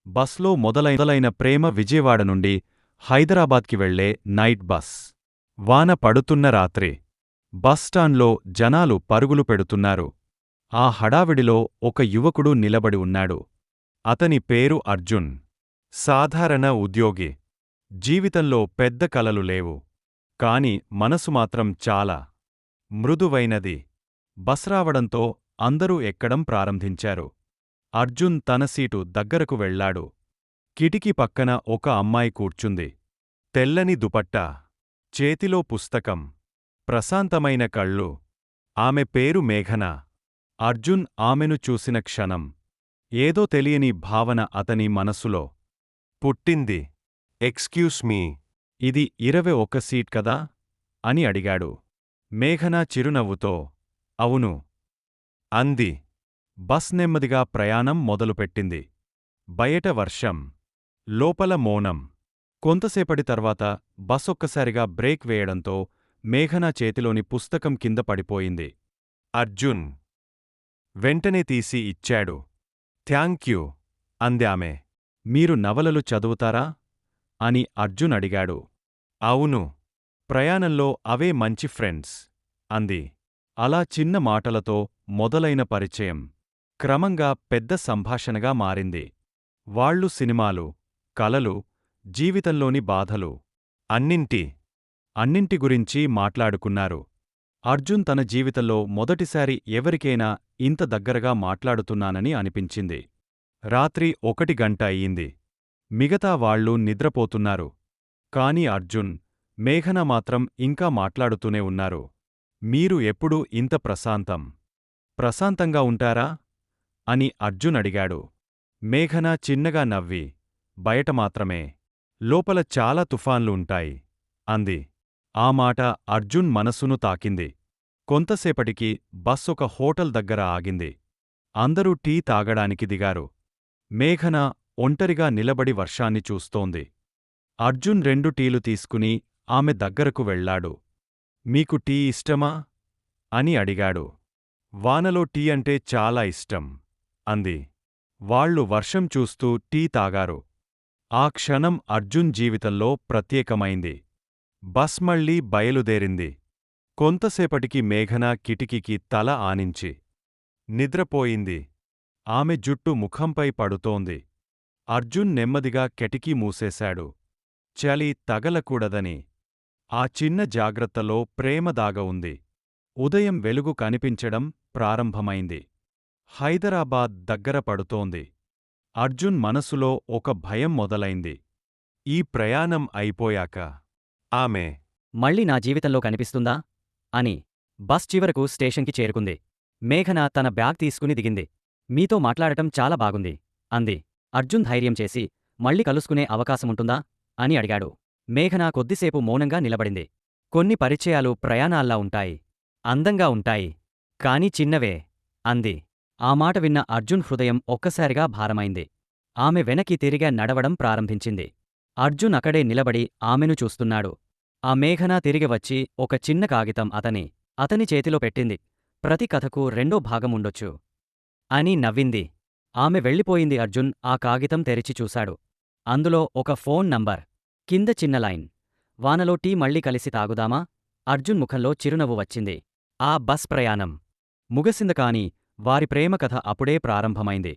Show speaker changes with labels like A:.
A: బస్లో మొదలైన ప్రేమ విజయవాడ నుండి హైదరాబాద్కి వెళ్లే నైట్ బస్. వాన పడుతున్న రాత్రి. బస్టాండ్లో జనాలు పరుగులు పెడుతున్నారు. ఆ హడావిడిలో ఒక యువకుడు నిలబడి ఉన్నాడు. అతని పేరు అర్జున్. సాధారణ ఉద్యోగి. జీవితంలో పెద్ద కలలు లేవు. కాని మనసు మాత్రం చాలా మృదువైనది. బస్ రావడంతో అందరూ ఎక్కడం ప్రారంభించారు. అర్జున్ తన సీటు దగ్గరకు వెళ్లాడు. కిటికీ పక్కన ఒక అమ్మాయి కూర్చుంది. తెల్లని దుపట్టా, చేతిలో పుస్తకం, ప్రశాంతమైన కళ్ళు. ఆమె పేరు మేఘన. అర్జున్ ఆమెను చూసిన క్షణం ఏదో తెలియని భావన అతని మనసులో పుట్టింది. ఎక్స్క్యూస్ మీ, ఇది 21 సీట్ కదా అని అడిగాడు. మేఘన చిరునవ్వుతో అవును అంది. బస్ నెమ్మదిగా ప్రయాణం మొదలుపెట్టింది. బయట వర్షం, లోపల మౌనం. కొంతసేపటి తర్వాత బస్సొక్కసారిగా బ్రేక్ వేయడంతో మేఘన చేతిలోని పుస్తకం కింద పడిపోయింది. అర్జున్ వెంటనే తీసి ఇచ్చాడు. థ్యాంక్యూ అందామె. మీరు నవలలు చదువుతారా అని అర్జున్ అడిగాడు. అవును, ప్రయాణంలో అవే మంచి ఫ్రెండ్స్ అంది. అలా చిన్న మాటలతో మొదలైన పరిచయం క్రమంగా పెద్ద సంభాషణగా మారింది. వాళ్ళు సినిమాలు, కలలు, జీవితంలోని బాధలు అన్నింటి గురించి మాట్లాడుకున్నారు. అర్జున్ తన జీవితంలో మొదటిసారి ఎవరికైనా ఇంత దగ్గరగా మాట్లాడుతున్నానని అనిపించింది. రాత్రి 1 గంట అయ్యింది. మిగతా వాళ్ళు నిద్రపోతున్నారు. కాని అర్జున్, మేఘన మాత్రం ఇంకా మాట్లాడుతూనే ఉన్నారు. మీరు ఎప్పుడూ ఇంత ప్రశాంతంగా ఉంటారా అని అర్జున్ అడిగాడు. మేఘన చిన్నగా నవ్వి, బయట మాత్రమే, లోపల చాలా తుఫాన్లు ఉంటాయి అంది. ఆ మాట అర్జున్ మనసును తాకింది. కొంతసేపటికి బస్ ఒక హోటల్ దగ్గర ఆగింది. అందరూ టీ తాగడానికి దిగారు. మేఘన ఒంటరిగా నిలబడి వర్షాన్ని చూస్తోంది. అర్జున్ 2 టీలు తీసుకుని ఆమె దగ్గరకు వెళ్లాడు. మీకు టీ ఇష్టమా అని అడిగాడు. వానలో టీ అంటే చాలా ఇష్టం అంది. వాళ్ళు వర్షం చూస్తూ టీ తాగారు. ఆ క్షణం అర్జున్ జీవితంలో ప్రత్యేకమైంది. బస్ మళ్ళీ బయలుదేరింది. కొంతసేపటికి మేఘన కిటికీకి తల ఆనించి నిద్రపోయింది. ఆమె జుట్టు ముఖంపై పడుతోంది. అర్జున్ నెమ్మదిగా కిటికీ మూసేశాడు. చలి తగలకూడదని. ఆ చిన్న జాగ్రత్తలో ప్రేమ దాగ ఉంది. ఉదయం వెలుగు కనిపించడం ప్రారంభమైంది. హైదరాబాద్ దగ్గర పడుతోంది. అర్జున్ మనసులో ఒక భయం మొదలైంది. ఈ ప్రయాణం అయిపోయాక ఆమె
B: మళ్ళీ నా జీవితంలో కనిపిస్తుందా అని. బస్ చివరకు స్టేషన్కి చేరుకుంది. మేఘన తన బ్యాగ్ తీసుకుని దిగింది. మీతో మాట్లాడటం చాలా బాగుంది అంది. అర్జున్ ధైర్యం చేసి, మళ్ళీ కలుసుకునే అవకాశముంటుందా అని అడిగాడు. మేఘన కొద్దిసేపు మౌనంగా నిలబడింది. కొన్ని పరిచయాలు ప్రయాణాల్లా ఉంటాయి. అందంగా ఉంటాయి. కాని చిన్నవే అంది. ఆ మాట విన్న అర్జున్ హృదయం ఒక్కసారిగా భారమైంది. ఆమె వెనక్కి తిరిగా నడవడం ప్రారంభించింది. అర్జున్ అక్కడే నిలబడి ఆమెను చూస్తున్నాడు. ఆ మేఘన తిరిగి వచ్చి ఒక చిన్న కాగితం అతని చేతిలో పెట్టింది. ప్రతి కథకు 2వ భాగముండొచ్చు అని నవ్వింది. ఆమె వెళ్ళిపోయింది. అర్జున్ ఆ కాగితం తెరిచి చూశాడు. అందులో ఒక ఫోన్ నంబర్, కింద చిన్న లైన్, వానలో టీ మళ్ళీ కలిసి తాగుదామా. అర్జున్ ముఖంలో చిరునవ్వు వచ్చింది. ఆ బస్ ప్రయాణం ముగిసింది కాని వారి ప్రేమ కథ అప్పుడే ప్రారంభమైంది.